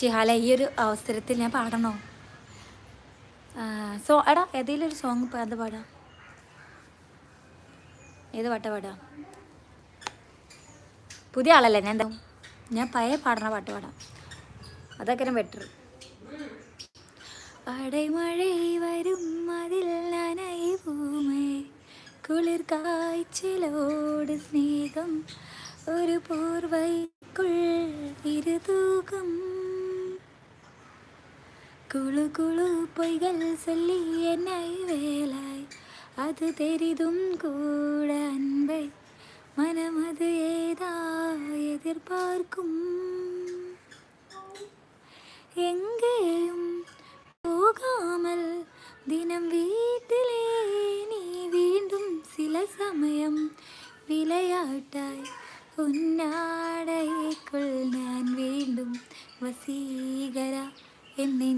ഷിഹാല ഈ ഒരു അവസരത്തിൽ ഞാൻ പാടണോ? എടാ ഏതെങ്കിലും ഒരു സോങ് അത് പാടാം. ഏത് പാട്ടാ പാടാം? പുതിയ ആളല്ലേ ഞാൻ പഴയ പാടണ പാട്ട് പാടാം, അതൊക്കെ ബെറ്റർ. അടൈമഴை വരും അതിൽ നനയുമേ കുളിർ കായ്ച്ചിലോട് സ്നേഹം ഒരു പോർവൈക്കുൾ ഇരുതൂകം കുളു കുളു പൊയ്കൾ சொல்லி என்னை வேலாய் அது தெரிதும் கூட அன்பை மனமது ஏதா எதிர்பார்க்கும் எங்கேயும் போகாமல் தினம் வீட்டிலே நீ വീണ്ടും சில சமயம் விளையாட்டாய் உன்னாடைக்குள் நான் വീണ്ടും വസീകര എന്നെ